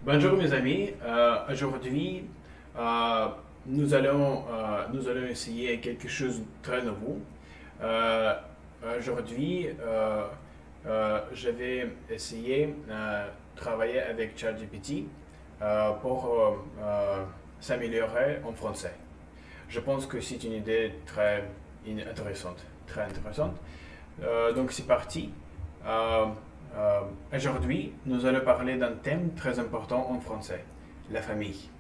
Bonjour mes amis. Aujourd'hui, euh, nous allons essayer quelque chose de très nouveau. Euh, Aujourd'hui, je vais essayer de travailler avec ChatGPT pour s'améliorer en français. Je pense que c'est une idée intéressante, très intéressante. Donc c'est parti. Euh, Aujourd'hui, nous allons parler d'un thème très important en français, la famille.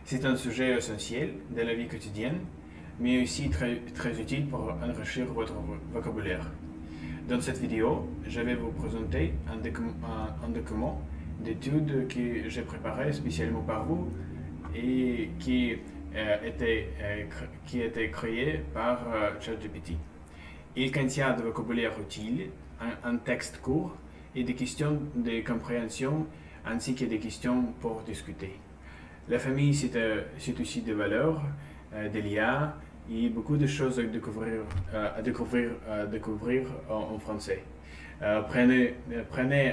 C'est un sujet essentiel de la vie quotidienne, mais aussi très utile pour enrichir votre vocabulaire. Dans cette vidéo, je vais vous présenter un document d'études que j'ai préparé spécialement par vous et qui a été créé par ChatGPT. Il contient du vocabulaire utile, un texte court et des questions de compréhension ainsi que des questions pour discuter. La famille, c'est aussi des valeurs, des liens et beaucoup de choses à découvrir en français. Prenez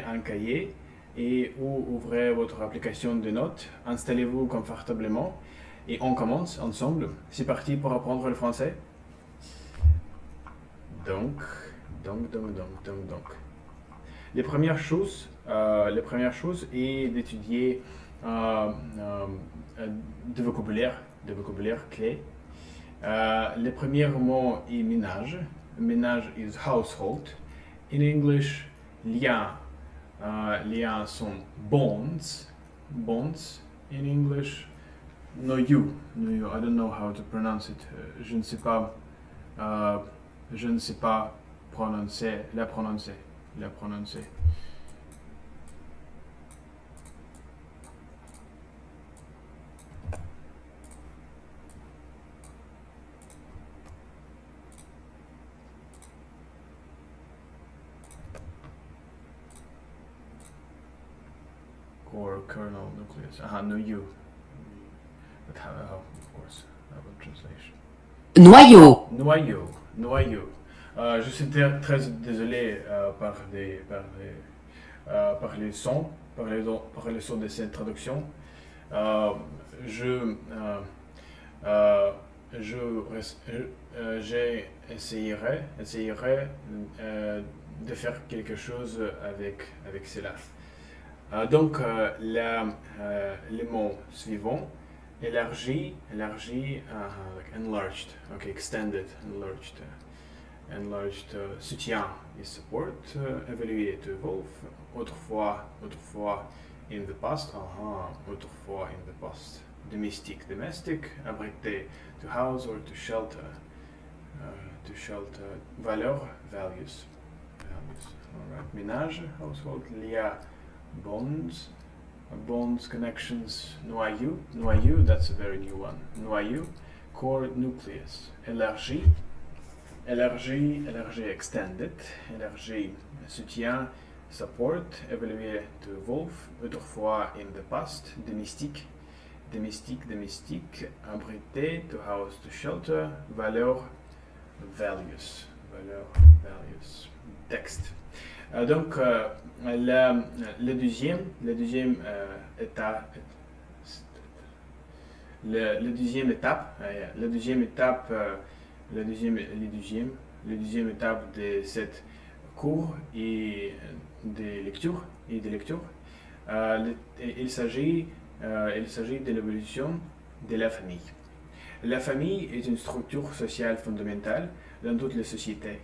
un cahier et ouvrez votre application de notes, installez-vous confortablement et on commence ensemble. C'est parti pour apprendre le français. Donc, donc. Les premières choses est d'étudier euh, euh, de vocabulaire clé. Le premier mot est ménage. Ménage is household. In English, liens. Liens sont bonds. Bonds. In English, no you. No you. I don't know how to pronounce it. Je ne sais pas. Je ne sais pas prononcer. La prononcer. Core, kernel, nucleus. No you. But how, of course, I will translation. Noyau, Noyau. Je suis très désolé par les sons, par les sons de cette traduction. Euh, je, euh, euh, je, essayerai de faire quelque chose avec cela. Les mots suivants, like enlarged, okay, extended, enlarged, soutien et support, évaluer to evolve, autrefois in the past, autrefois in the past, domestic, abriter, to house or to shelter, valeur, values, alright, ménage, household, lia, bonds, connections, noyau, that's a very new one, noyau, core, nucleus, élargi extended, élargi soutien, support, évaluer to evolve, autrefois in the past, domestique, abriter, to house, to shelter, valeur, values, texte. Le deuxième étape, la deuxième étape de cette cours et de lecture, il s'agit de l'évolution de la famille. La famille est une structure sociale fondamentale dans toutes les sociétés.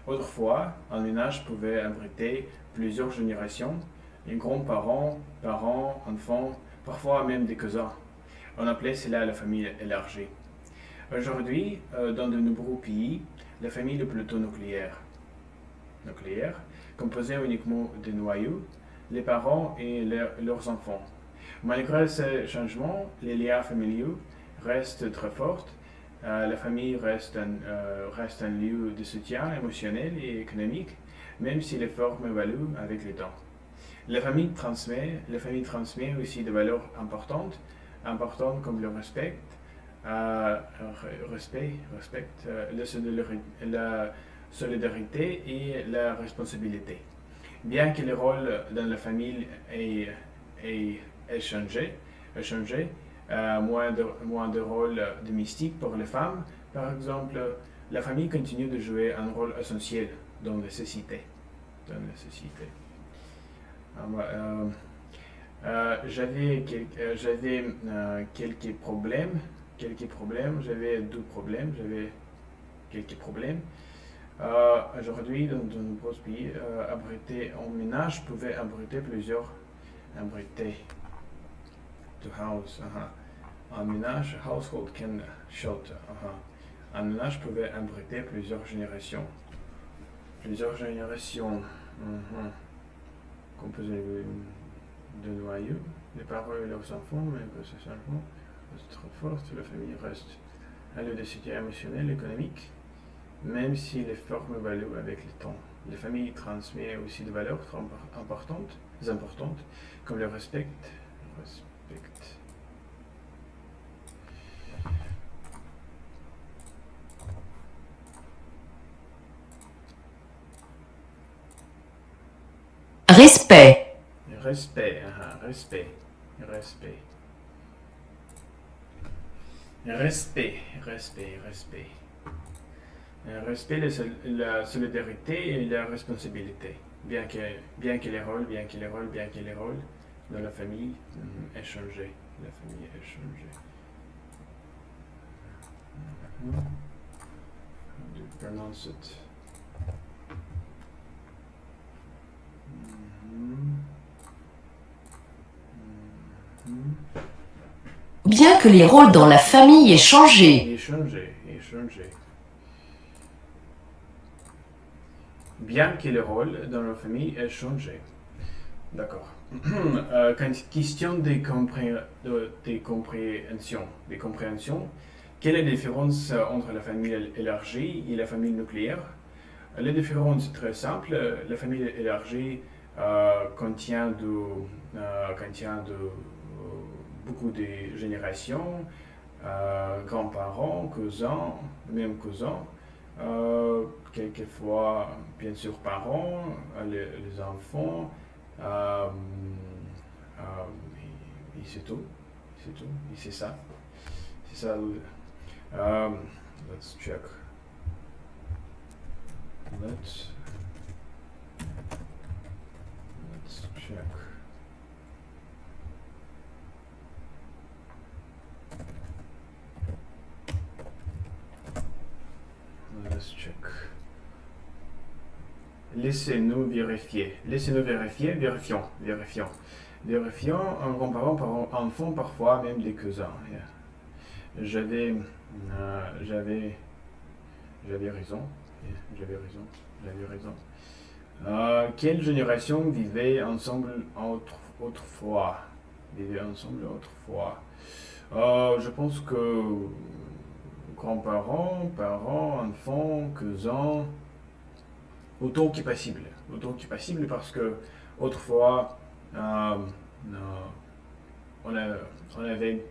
Autrefois, un ménage pouvait abriter plusieurs générations, les grands-parents, parents, enfants, parfois même des cousins. On appelait cela la famille élargie. Aujourd'hui, dans de nombreux pays, la famille est plutôt nucléaire, composée uniquement de noyaux, les parents et leurs enfants. Malgré ces changements, les liens familiaux restent très forts. La famille reste un lieu de soutien émotionnel et économique, même si les formes évoluent avec le temps. La famille transmet aussi des valeurs importantes comme le respect, la solidarité et la responsabilité. Bien que le rôle dans la famille est échanger, moins de rôle domestique pour les femmes. Par exemple, la famille continue de jouer un rôle essentiel dans la société. J'avais quelques problèmes, j'avais deux problèmes, j'avais quelques problèmes. Aujourd'hui, dans de nombreux pays, abriter un ménage pouvait abriter plusieurs. Abriter. To house. Un ménage, household can shelter. Un ménage pouvait abriter plusieurs générations. Composé de noyaux, les parents et leurs enfants, mais que ce changement reste trop fort, la famille reste un lieu de soutien émotionnel, économique, même si les formes évoluent avec le temps. La famille transmet aussi des valeurs très importantes, comme le respect. Respect. Respect. Respect, la solidarité et la responsabilité. Bien que les rôles dans la famille aient changé. How do you pronounce it? Bien que les rôles dans la famille aient changé. Bien que les rôles dans la famille aient changé. D'accord. Question de compréhension. Quelle est la différence entre la famille élargie et la famille nucléaire? La différence est très simple. La famille élargie contient beaucoup de générations, grands-parents, cousins, quelquefois, bien sûr, parents, les enfants, et c'est tout, et c'est ça. Let's check. Let's check. Laissez-nous vérifier. Vérifions en comparant par enfants, parfois même des cousins. J'avais raison. Quelle génération vivait ensemble autrefois? Je pense que grands-parents, parents, enfants, cousins, autant que possible parce que autrefois on avait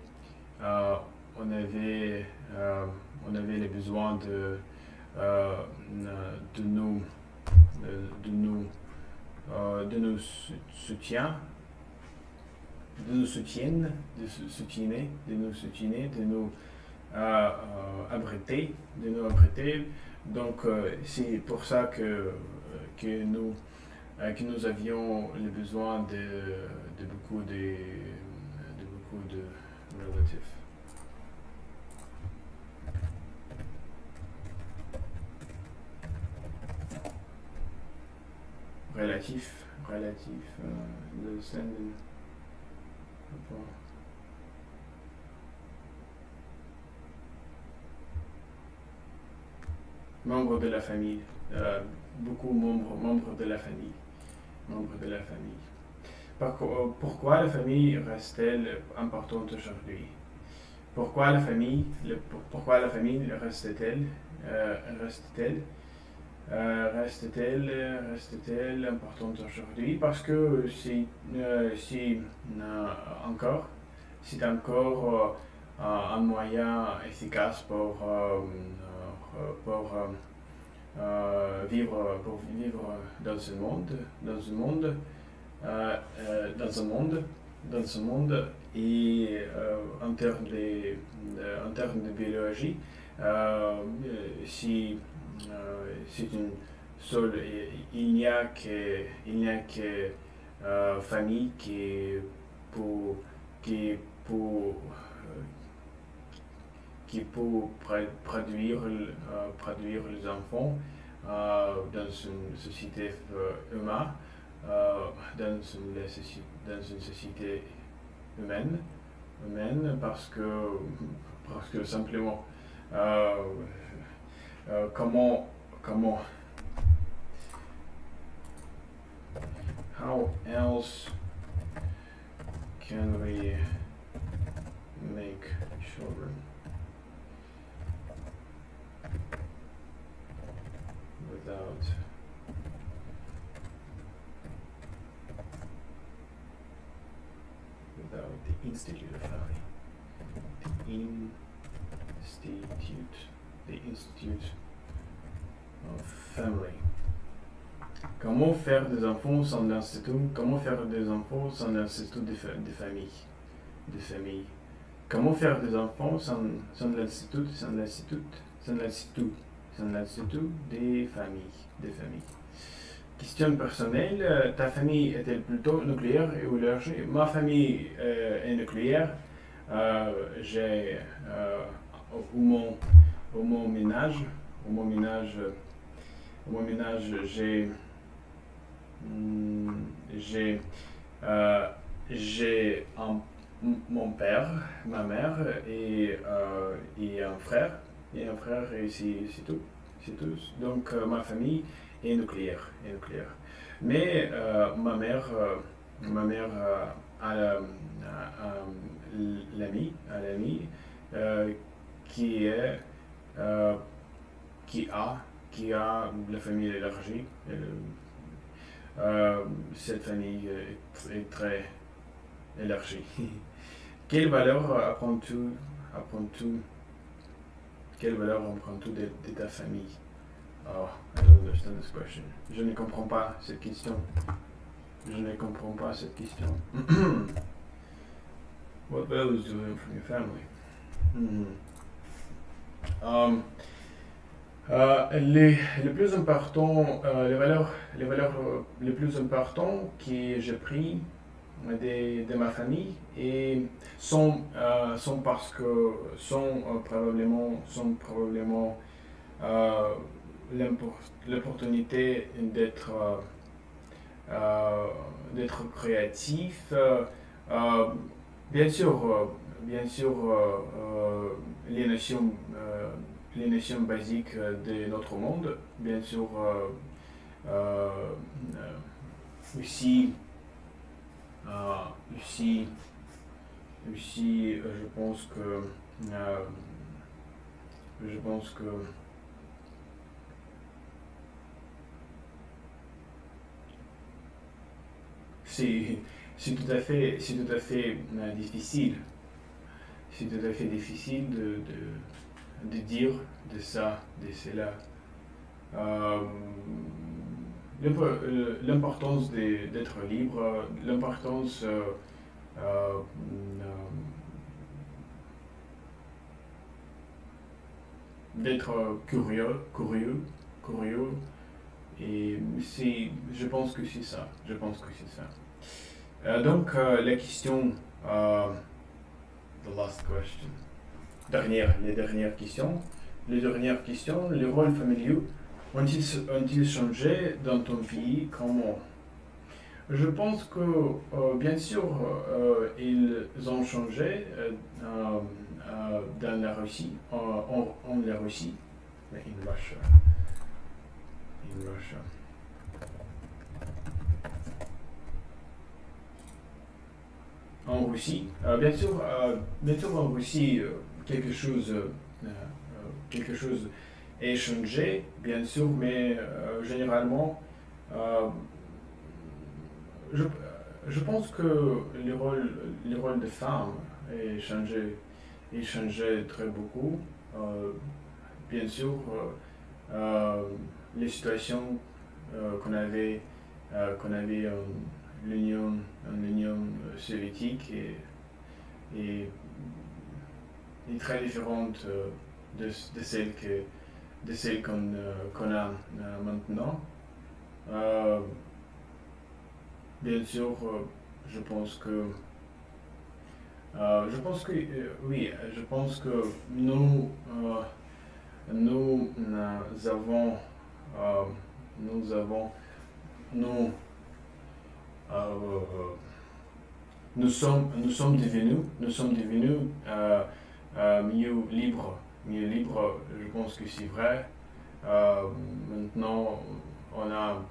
les besoins de nous soutenir, de nous abriter. Donc c'est pour ça que nous avions le besoin de beaucoup de relatifs. Le standing. Membres de la famille, beaucoup membres de la famille. Pourquoi la famille reste-t-elle importante aujourd'hui? Pourquoi la famille reste-t-elle importante aujourd'hui? Parce que c'est encore un moyen efficace pour vivre dans un monde dans ce monde et en termes de biologie, si c'est une seule, il n'y a que famille pour, qui pour, qui pour produire les enfants dans une société humaine, dans une société humaine parce que simplement euh, comment how else can we make children without the Institute of Family? The Institute of Family. Comment faire des enfants sans l'institut? Comment faire des enfants sans l'institut de famille? Comment faire des enfants sans l'institut des familles? Question personnelle, ta famille est-elle plutôt nucléaire ou élargie? Ma famille est nucléaire. J'ai au mon ménage, j'ai mon père, ma mère et un frère. Et c'est tout. C'est tout. Donc ma famille est nucléaire. Mais ma mère a l'ami qui est qui a la famille élargie. Cette famille est très élargie. Quelle valeur quelle valeur apprends-tu de ta famille? Oh, I don't understand this question. Je ne comprends pas cette question. What values do you learn from your family? Les plus importants, les valeurs les plus importantes que j'ai pris de ma famille et sont probablement l'opportunité d'être créatif. Bien sûr, les notions basiques de notre monde, bien sûr, aussi, je pense que c'est tout à fait difficile. C'est tout à fait difficile de dire de ça, de cela. L'importance d'être libre, l'importance d'être curieux, et je pense que c'est ça. Donc la question, the last question, les dernières questions, les rôles familiaux ont-ils changé dans ton pays? Comment? Je pense que bien sûr ils ont changé dans la Russie, en la Russie, mais in Russia. En Russie, bien sûr en Russie quelque chose est changé, bien sûr, mais généralement je, je pense que les rôles de femmes est changé très beaucoup. Bien sûr, les situations qu'on avait l'Union soviétique est très différente de celle qu'on a maintenant. Bien sûr, je pense que oui, je pense que nous avons nous nous sommes devenus mieux libres. Je pense que c'est vrai. Maintenant, on a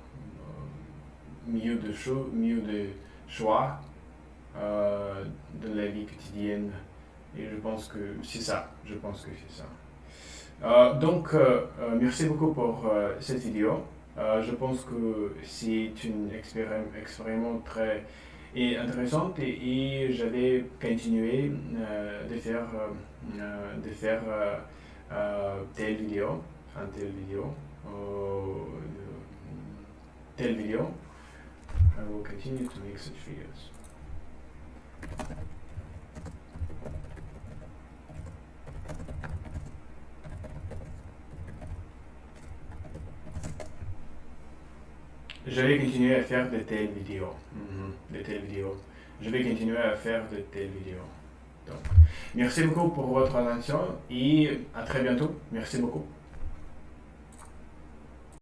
mieux de choix dans la vie quotidienne. Et je pense que c'est ça. Merci beaucoup pour cette vidéo. Je pense que c'est une expérience très intéressante et je vais continuer de faire telle vidéo. I will continue to make such videos. Je vais continuer à faire de telles vidéos. Je vais continuer à faire de telles vidéos. Donc, merci beaucoup pour votre attention et à très bientôt. Merci beaucoup.